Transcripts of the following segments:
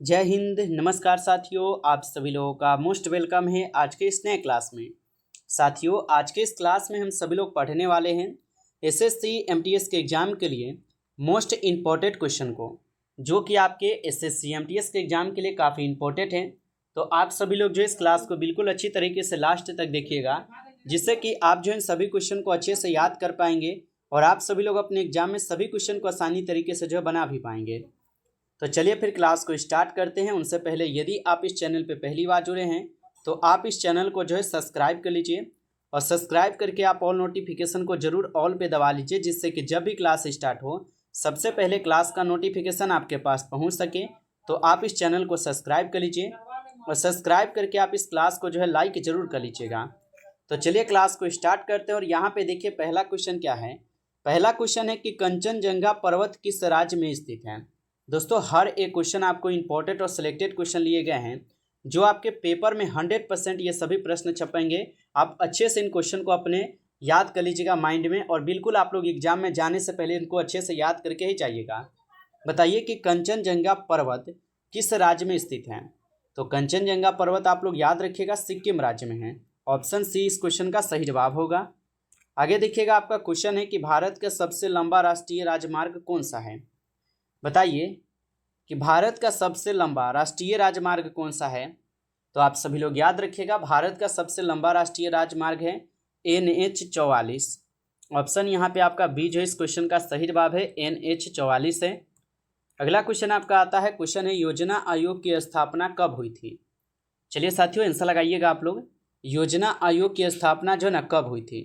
जय हिंद। नमस्कार साथियों, आप सभी लोगों का मोस्ट वेलकम है आज के इस नए क्लास में। साथियों, आज के इस क्लास में हम सभी लोग पढ़ने वाले हैं एसएससी एमटीएस के एग्ज़ाम के लिए मोस्ट इम्पॉर्टेंट क्वेश्चन को, जो कि आपके एसएससी एमटीएस के एग्ज़ाम के लिए काफ़ी इम्पोर्टेंट है। तो आप सभी लोग जो इस क्लास को बिल्कुल अच्छी तरीके से लास्ट तक देखिएगा, जिससे कि आप जो इन सभी क्वेश्चन को अच्छे से याद कर पाएंगे और आप सभी लोग अपने एग्जाम में सभी क्वेश्चन को आसानी तरीके से जो है बना भी पाएंगे। तो चलिए फिर क्लास को स्टार्ट करते हैं। उनसे पहले यदि आप इस चैनल पर पहली बार जुड़े हैं तो आप इस चैनल को जो है सब्सक्राइब कर लीजिए और सब्सक्राइब करके आप ऑल नोटिफिकेशन को जरूर ऑल पे दबा लीजिए, जिससे कि जब भी क्लास स्टार्ट हो सबसे पहले क्लास का नोटिफिकेशन आपके पास पहुंच सके। तो आप इस चैनल को सब्सक्राइब कर लीजिए और सब्सक्राइब करके आप इस क्लास को जो है लाइक जरूर कर लीजिएगा। तो चलिए क्लास को स्टार्ट करते हैं। और यहाँ पे देखिए पहला क्वेश्चन क्या है। पहला क्वेश्चन है कि कंचनजंगा पर्वत किस राज्य में स्थित है। दोस्तों, हर एक क्वेश्चन आपको इंपॉर्टेंट और सिलेक्टेड क्वेश्चन लिए गए हैं, जो आपके पेपर में 100% ये सभी प्रश्न छपेंगे। आप अच्छे से इन क्वेश्चन को अपने याद कर लीजिएगा माइंड में, और बिल्कुल आप लोग एग्जाम में जाने से पहले इनको अच्छे से याद करके ही जाइएगा। बताइए कि कंचनजंगा पर्वत किस राज्य में स्थित है। तो कंचनजंगा पर्वत आप लोग याद रखिएगा सिक्किम राज्य में है। ऑप्शन सी इस क्वेश्चन का सही जवाब होगा। आगे देखिएगा, आपका क्वेश्चन है कि भारत का सबसे लंबा राष्ट्रीय राजमार्ग कौन सा है। बताइए कि भारत का सबसे लंबा राष्ट्रीय राजमार्ग कौन सा है। तो आप सभी लोग याद रखिएगा, भारत का सबसे लंबा राष्ट्रीय राजमार्ग है NH44। ऑप्शन यहाँ पे आपका बी जो इस क्वेश्चन का सही जवाब है NH44 है। अगला क्वेश्चन आपका आता है, क्वेश्चन है योजना आयोग की स्थापना कब हुई थी। चलिए साथियों, आंसर लगाइएगा आप लोग। योजना आयोग की स्थापना जो है ना कब हुई थी।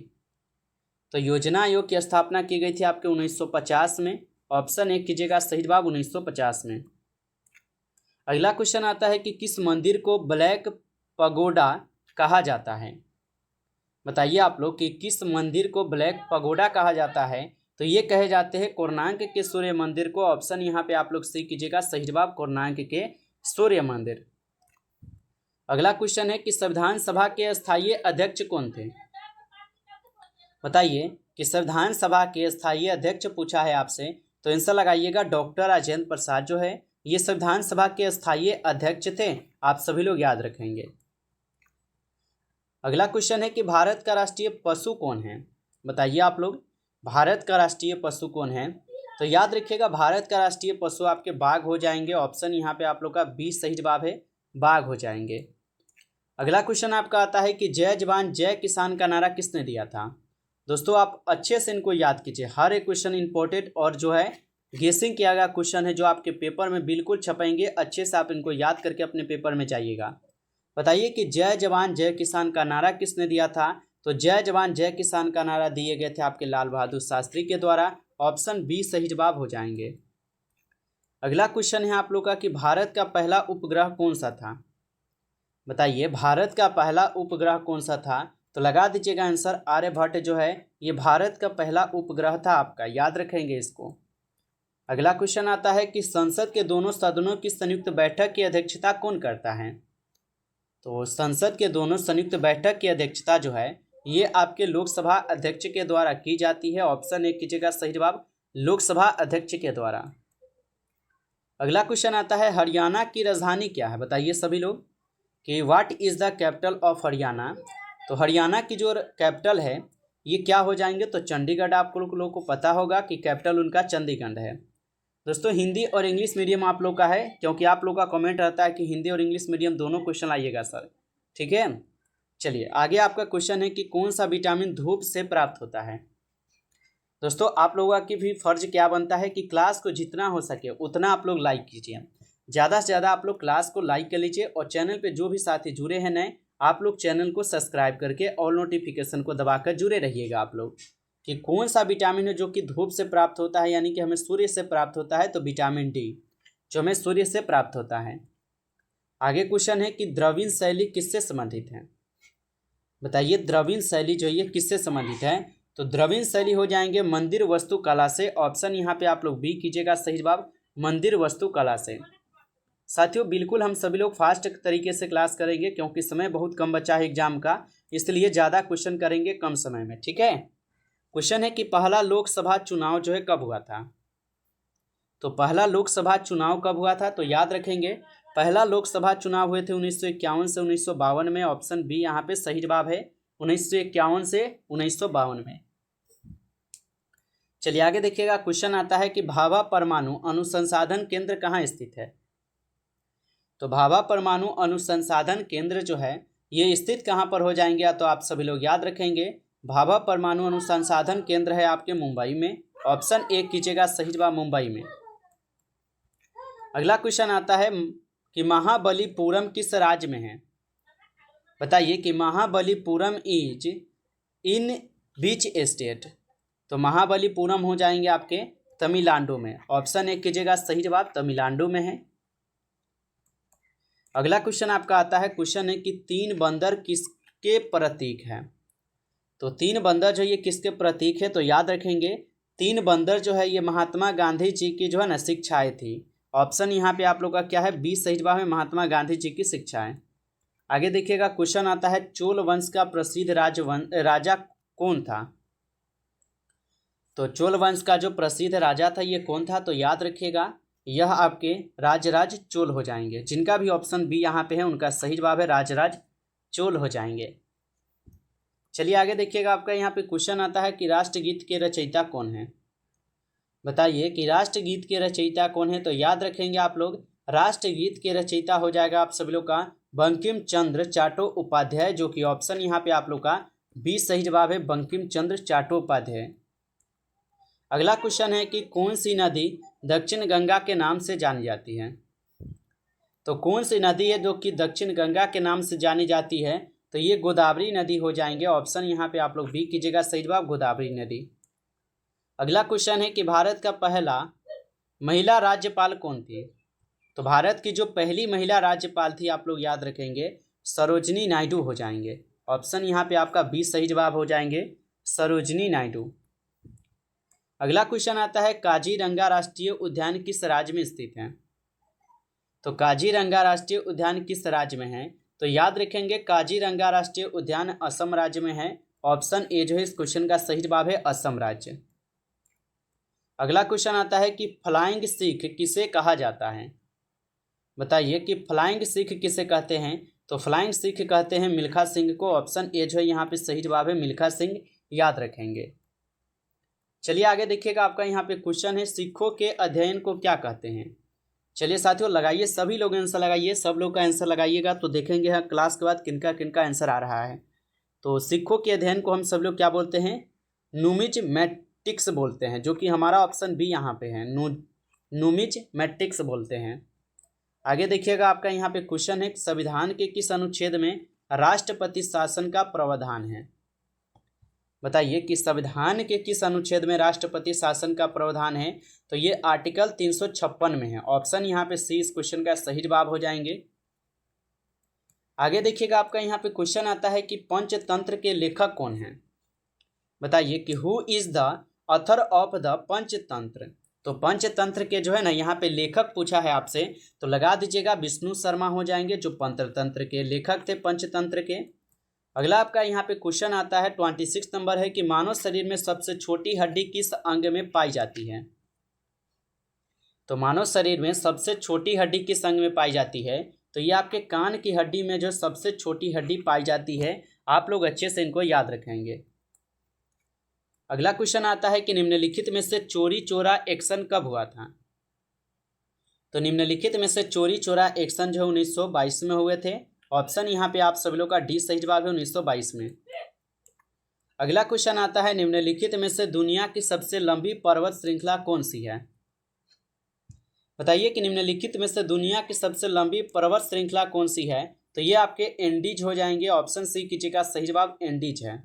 तो योजना आयोग की स्थापना की गई थी आपके 1950 में। ऑप्शन एक कीजिएगा सही जवाब 1950 में। अगला क्वेश्चन आता है कि किस मंदिर को ब्लैक पगोडा कहा जाता है। बताइए आप लोग कि किस मंदिर को ब्लैक पगोडा कहा जाता है। तो ये कहे जाते हैं कोणार्क के सूर्य मंदिर को। ऑप्शन यहाँ पे आप लोग सी कीजिएगा सही जवाब कोणार्क के सूर्य मंदिर। अगला क्वेश्चन है कि संविधान सभा के स्थायी अध्यक्ष कौन थे। बताइए कि संविधान सभा के स्थायी अध्यक्ष पूछा है आपसे, तो आंसर लगाइएगा डॉक्टर राजेंद्र प्रसाद जो है ये संविधान सभा के स्थायी अध्यक्ष थे। आप सभी लोग याद रखेंगे। अगला क्वेश्चन है कि भारत का राष्ट्रीय पशु कौन है। बताइए आप लोग, भारत का राष्ट्रीय पशु कौन है। तो याद रखिएगा, भारत का राष्ट्रीय पशु आपके बाघ हो जाएंगे। ऑप्शन यहाँ पे आप लोग का बी सही जवाब है, बाघ हो जाएंगे। अगला क्वेश्चन आपका आता है कि जय जवान जय किसान का नारा किसने दिया था। दोस्तों, आप अच्छे से इनको याद कीजिए, हर एक क्वेश्चन इंपॉर्टेंट और जो है गेसिंग किया गया क्वेश्चन है, जो आपके पेपर में बिल्कुल छपेंगे। अच्छे से आप इनको याद करके अपने पेपर में जाइएगा। बताइए कि जय जवान जय किसान का नारा किसने दिया था। तो जय जवान जय किसान का नारा दिए गए थे आपके लाल बहादुर शास्त्री के द्वारा। ऑप्शन बी सही जवाब हो जाएंगे। अगला क्वेश्चन है आप लोग का कि भारत का पहला उपग्रह कौन सा था। बताइए भारत का पहला उपग्रह कौन सा था। तो लगा दीजिएगा आंसर, आर्यभट्ट जो है ये भारत का पहला उपग्रह था आपका, याद रखेंगे इसको। अगला क्वेश्चन आता है कि संसद के दोनों सदनों की संयुक्त बैठक की अध्यक्षता कौन करता है। तो संसद के दोनों संयुक्त बैठक की अध्यक्षता जो है ये आपके लोकसभा अध्यक्ष के द्वारा की जाती है। ऑप्शन एक कीजिएगा सही जवाब, लोकसभा अध्यक्ष के द्वारा। अगला क्वेश्चन आता है हरियाणा की राजधानी क्या है। बताइए सभी लोग कि what is the capital of Haryana. तो हरियाणा की जो कैपिटल है ये क्या हो जाएंगे। तो चंडीगढ़। आप लोगों को पता होगा कि कैपिटल उनका चंडीगढ़ है। दोस्तों, हिंदी और इंग्लिश मीडियम आप लोग का है, क्योंकि आप लोग का कमेंट रहता है कि हिंदी और इंग्लिश मीडियम दोनों क्वेश्चन आइएगा सर, ठीक है। चलिए आगे आपका क्वेश्चन है कि कौन सा विटामिन धूप से प्राप्त होता है। दोस्तों, आप लोगों की भी फर्ज क्या बनता है कि क्लास को जितना हो सके उतना आप लोग लाइक कीजिए। ज़्यादा से ज़्यादा आप लोग क्लास को लाइक कर लीजिए, और चैनल पे जो भी साथी जुड़े हैं नए, आप लोग चैनल को सब्सक्राइब करके ऑल नोटिफिकेशन को दबाकर जुड़े रहिएगा आप लोग। कि कौन सा विटामिन है जो कि धूप से प्राप्त होता है, यानी कि हमें सूर्य से प्राप्त होता है। तो विटामिन डी जो हमें सूर्य से प्राप्त होता है। आगे क्वेश्चन है कि द्रविड़ शैली किससे संबंधित है। बताइए द्रविड़ शैली जो ये किससे संबंधित है। तो द्रविड़ शैली हो जाएंगे मंदिर वास्तुकला से। ऑप्शन यहाँ पे आप लोग बी कीजिएगा सही जवाब, मंदिर वास्तुकला से। साथियों, बिल्कुल हम सभी लोग फास्ट तरीके से क्लास करेंगे, क्योंकि समय बहुत कम बचा है एग्जाम का, इसलिए ज़्यादा क्वेश्चन करेंगे कम समय में, ठीक है। क्वेश्चन है कि पहला लोकसभा चुनाव जो है कब हुआ था। तो पहला लोकसभा चुनाव कब हुआ था। तो याद रखेंगे पहला लोकसभा चुनाव हुए थे 1951 से 1952 में। ऑप्शन बी यहाँ पे सही जवाब है, 1951 से 1952 में। चलिए आगे देखिएगा, क्वेश्चन आता है कि भाभा परमाणु अनुसंधान केंद्र कहाँ स्थित है। तो भाभा परमाणु अनुसंधान केंद्र जो है ये स्थित कहाँ पर हो जाएंगे, तो आप सभी लोग याद रखेंगे भाभा परमाणु अनुसंधान केंद्र है आपके मुंबई में। ऑप्शन ए कीजिएगा सही जवाब, मुंबई में। अगला क्वेश्चन आता है कि महाबलीपुरम किस राज्य में है। बताइए कि Mahabalipuram is in which state. तो महाबलीपुरम हो जाएंगे आपके तमिलनाडु में। ऑप्शन ए कीजिएगा सही जवाब, तमिलनाडु में है। अगला क्वेश्चन आपका आता है, क्वेश्चन है कि 3 बंदर किसके प्रतीक है। तो 3 बंदर जो ये किसके प्रतीक है, तो याद रखेंगे 3 बंदर जो है ये महात्मा गांधी जी की जो है ना शिक्षाएं थी। ऑप्शन यहाँ पे आप लोग का क्या है, बी सही जवाब है, महात्मा गांधी जी की शिक्षाएं। आगे देखिएगा, क्वेश्चन आता है चोल वंश का प्रसिद्ध राजा कौन था। तो चोल वंश का जो प्रसिद्ध राजा था ये कौन था, तो याद रखिएगा यह आपके राजराज चोल हो जाएंगे। जिनका भी ऑप्शन बी यहाँ पे है उनका सही जवाब है राजराज चोल हो जाएंगे। चलिए आगे देखिएगा, आपका यहाँ पे क्वेश्चन आता है कि राष्ट्रगीत के रचयिता कौन है। बताइए कि राष्ट्रगीत के रचयिता कौन है। तो याद रखेंगे आप लोग राष्ट्रगीत के रचयिता हो जाएगा आप सभी लोग का बंकिम चंद्र चट्टोपाध्याय, जो कि ऑप्शन यहाँ पे आप लोग का बी सही जवाब है, बंकिम चंद्र चट्टोपाध्याय। अगला क्वेश्चन है कि कौन सी नदी दक्षिण गंगा के नाम से जानी जाती है। तो कौन सी नदी है जो कि दक्षिण गंगा के नाम से जानी जाती है, तो ये गोदावरी नदी हो जाएंगे। ऑप्शन यहाँ पे आप लोग बी कीजिएगा सही जवाब, गोदावरी नदी। अगला क्वेश्चन है कि भारत का पहला महिला राज्यपाल कौन थी। तो भारत की जो पहली महिला राज्यपाल थी आप लोग याद रखेंगे सरोजिनी नायडू हो जाएंगे। ऑप्शन यहाँ पे आपका बी सही जवाब हो जाएंगे, सरोजिनी नायडू। अगला क्वेश्चन आता है काजीरंगा राष्ट्रीय उद्यान किस राज्य में स्थित है। तो काजीरंगा राष्ट्रीय उद्यान किस राज्य में है, तो याद रखेंगे काजीरंगा राष्ट्रीय उद्यान असम राज्य में है। ऑप्शन ए जो है इस क्वेश्चन का सही जवाब है, असम राज्य। अगला क्वेश्चन आता है कि फ्लाइंग सिख किसे कहा जाता है। बताइए कि फ्लाइंग सिख किसे कहते हैं। तो फ्लाइंग सिख कहते हैं मिल्खा सिंह को। ऑप्शन ए जो है यहाँ पे सही जवाब है, मिल्खा सिंह, याद रखेंगे। चलिए आगे देखिएगा, आपका यहाँ पे क्वेश्चन है सिखों के अध्ययन को क्या कहते हैं। चलिए साथियों लगाइए, सभी लोग आंसर लगाइए, सब लोग का आंसर लगाइएगा तो देखेंगे हम क्लास के बाद किनका किनका आंसर आ रहा है। तो सिखों के अध्ययन को हम सब लोग क्या बोलते हैं, न्यूमिज्मेटिक्स बोलते हैं, जो कि हमारा ऑप्शन बी यहाँ पे है, न्यूमिज्मेटिक्स बोलते हैं। आगे देखिएगा, आपका यहाँ पे क्वेश्चन है संविधान के किस अनुच्छेद में राष्ट्रपति शासन का प्रावधान है। बताइए कि संविधान के किस अनुच्छेद में राष्ट्रपति शासन का प्रावधान है। तो ये आर्टिकल 356 में है। ऑप्शन यहाँ पे सी इस क्वेश्चन का सही जवाब हो जाएंगे। आगे देखिएगा, आपका यहाँ पे क्वेश्चन आता है कि पंचतंत्र के लेखक कौन है। बताइए कि who is the author of the Panchatantra. तो पंचतंत्र के जो है ना यहाँ पे लेखक पूछा है आपसे, तो लगा दीजिएगा विष्णु शर्मा हो जाएंगे, जो पंचतंत्र के लेखक थे पंचतंत्र के। अगला आपका यहाँ पे क्वेश्चन आता है 26 नंबर है कि मानव शरीर में सबसे छोटी हड्डी किस अंग में पाई जाती है। तो मानव शरीर में सबसे छोटी हड्डी किस अंग में पाई जाती है, तो ये आपके कान की हड्डी में जो सबसे छोटी हड्डी पाई जाती है। आप लोग अच्छे से इनको याद रखेंगे। अगला क्वेश्चन आता है कि निम्नलिखित में से चोरी चोरा एक्शन कब हुआ था। तो निम्नलिखित में से चोरी चोरा एक्शन जो 1922 में हुए थे। ऑप्शन यहाँ पे आप सभी लोग का डी सही जवाब है, 1922 में। अगला क्वेश्चन आता है निम्नलिखित में से दुनिया की सबसे लंबी पर्वत श्रृंखला कौन सी है। बताइए कि निम्नलिखित में से दुनिया की सबसे लंबी पर्वत श्रृंखला कौन सी है। तो ये आपके एंडीज हो जाएंगे। ऑप्शन सी कीजिएगा सही जवाब, एंडीज है।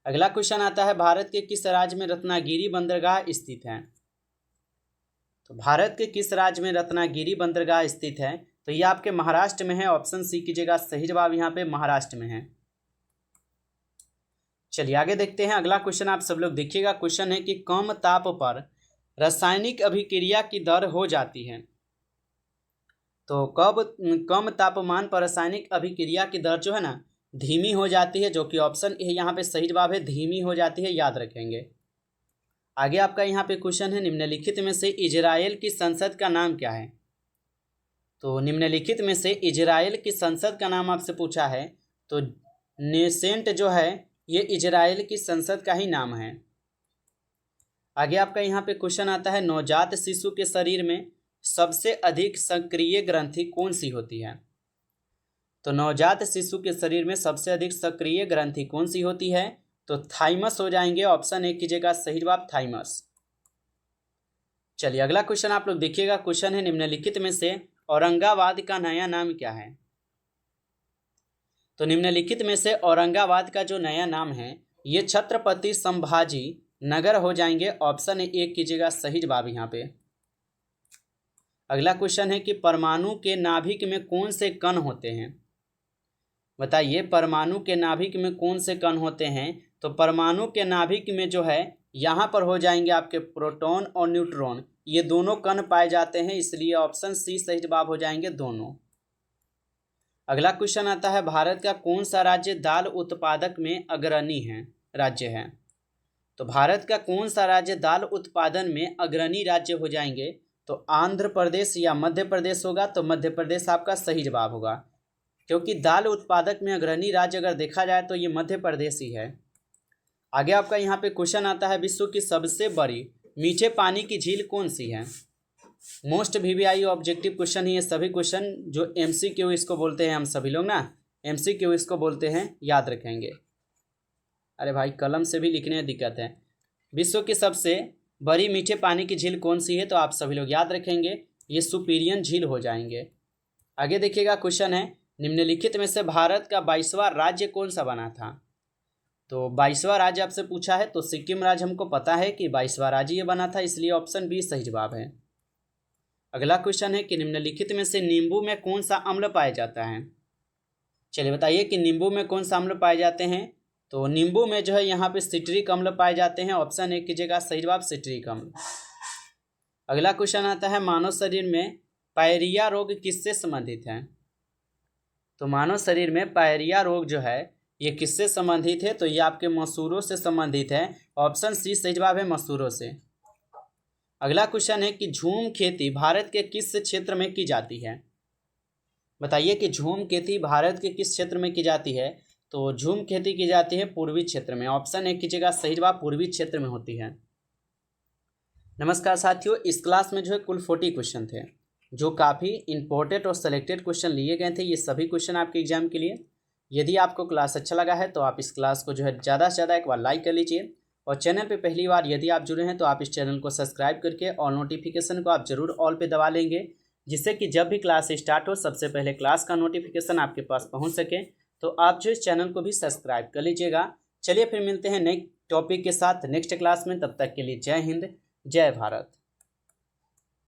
अगला क्वेश्चन आता है भारत के किस राज्य में रत्नागिरी बंदरगाह स्थित है। तो भारत के किस राज्य में रत्नागिरी बंदरगाह स्थित है, तो ये आपके महाराष्ट्र में है। ऑप्शन सी कीजिएगा सही जवाब, यहाँ पे महाराष्ट्र में है। चलिए आगे देखते हैं, अगला क्वेश्चन आप सब लोग देखिएगा। क्वेश्चन है कि कम ताप पर रासायनिक अभिक्रिया की दर हो जाती है। तो कब कम तापमान पर रासायनिक अभिक्रिया की दर जो है ना धीमी हो जाती है, जो कि ऑप्शन ए यहाँ पे सही जवाब है, धीमी हो जाती है, याद रखेंगे। आगे आपका यहाँ पे क्वेश्चन है निम्नलिखित में से इजराइल की संसद का नाम क्या है। तो निम्नलिखित में से इजराइल की संसद का नाम आपसे पूछा है, तो नेसेंट जो है ये इजराइल की संसद का ही नाम है। आगे आपका यहाँ पे क्वेश्चन आता है, नवजात शिशु के शरीर में सबसे अधिक सक्रिय ग्रंथि कौन सी होती है? तो नवजात शिशु के शरीर में सबसे अधिक सक्रिय ग्रंथि कौन सी होती है? तो थाइमस हो जाएंगे। ऑप्शन ए कीजिएगा सही जवाब थाइमस। चलिए अगला क्वेश्चन आप लोग देखिएगा। क्वेश्चन है, निम्नलिखित में से औरंगाबाद का नया नाम क्या है? तो निम्नलिखित में से औरंगाबाद का जो नया नाम है ये छत्रपति संभाजी नगर हो जाएंगे। ऑप्शन ए कीजिएगा सही जवाब यहाँ पे। अगला क्वेश्चन है कि परमाणु के नाभिक में कौन से कण होते हैं? बताइए, परमाणु के नाभिक में कौन से कण होते हैं? तो परमाणु के नाभिक में जो है यहाँ पर हो जाएंगे आपके प्रोटॉन और न्यूट्रॉन, ये दोनों कण पाए जाते हैं, इसलिए ऑप्शन सी सही जवाब हो जाएंगे दोनों। अगला क्वेश्चन आता है, भारत का कौन सा राज्य दाल उत्पादक में अग्रणी है राज्य है? तो भारत का कौन सा राज्य दाल उत्पादन में अग्रणी राज्य हो जाएंगे? तो आंध्र प्रदेश या मध्य प्रदेश होगा। तो मध्य प्रदेश आपका सही जवाब होगा, क्योंकि दाल उत्पादक में अग्रणी राज्य अगर देखा जाए तो ये मध्य प्रदेश ही है। आगे आपका यहाँ पे क्वेश्चन आता है, विश्व की सबसे बड़ी मीठे पानी की झील कौन सी है? मोस्ट वीवीआई ऑब्जेक्टिव क्वेश्चन ही ये सभी क्वेश्चन, जो एमसीक्यू इसको बोलते हैं हम सभी लोग ना, एमसीक्यू इसको बोलते हैं, याद रखेंगे। अरे भाई कलम से भी लिखने में दिक्कत है। विश्व की सबसे बड़ी मीठे पानी की झील कौन सी है? तो आप सभी लोग याद रखेंगे, ये सुपीरियन झील हो जाएंगे। आगे देखिएगा, क्वेश्चन है, निम्नलिखित में से भारत का 22वां राज्य कौन सा बना था? तो 22वां राज्य आपसे पूछा है, तो सिक्किम राज्य हमको पता है कि 22वां राज्य ये बना था, इसलिए ऑप्शन बी सही जवाब है। अगला क्वेश्चन है कि निम्नलिखित में से नींबू में कौन सा अम्ल पाया जाता है? चलिए बताइए कि नींबू में कौन सा अम्ल पाए जाते हैं? तो नींबू में जो है यहाँ पे सिट्रिक अम्ल पाए जाते हैं। ऑप्शन ए कीजिएगा सही जवाब सिट्रिक अम्ल। अगला क्वेश्चन आता है, मानव शरीर में पायरिया रोग किससे संबंधित है? तो मानव शरीर में पायरिया रोग जो है ये किससे संबंधित है? तो ये आपके मसूरों से संबंधित है। ऑप्शन सी सही जवाब है, मसूरों से। अगला क्वेश्चन है कि झूम खेती भारत के किस क्षेत्र में की जाती है? बताइए कि झूम खेती भारत के किस क्षेत्र में की जाती है? तो झूम खेती की जाती है पूर्वी क्षेत्र में। ऑप्शन ए कीजिएगा सही जवाब, पूर्वी क्षेत्र में होती है। नमस्कार साथियों, इस क्लास में जो है कुल 40 क्वेश्चन थे, जो काफ़ी इंपॉर्टेंट और सेलेक्टेड क्वेश्चन लिए गए थे। ये सभी क्वेश्चन आपके एग्जाम के लिए। यदि आपको क्लास अच्छा लगा है तो आप इस क्लास को जो है ज़्यादा से ज़्यादा एक बार लाइक कर लीजिए, और चैनल पे पहली बार यदि आप जुड़े हैं तो आप इस चैनल को सब्सक्राइब करके और नोटिफिकेशन को आप ज़रूर ऑल पे दबा लेंगे, जिससे कि जब भी क्लास स्टार्ट हो सबसे पहले क्लास का नोटिफिकेशन आपके पास पहुँच सके। तो आप जो इस चैनल को भी सब्सक्राइब कर लीजिएगा। चलिए फिर मिलते हैं नए टॉपिक के साथ नेक्स्ट क्लास में। तब तक के लिए जय हिंद, जय भारत।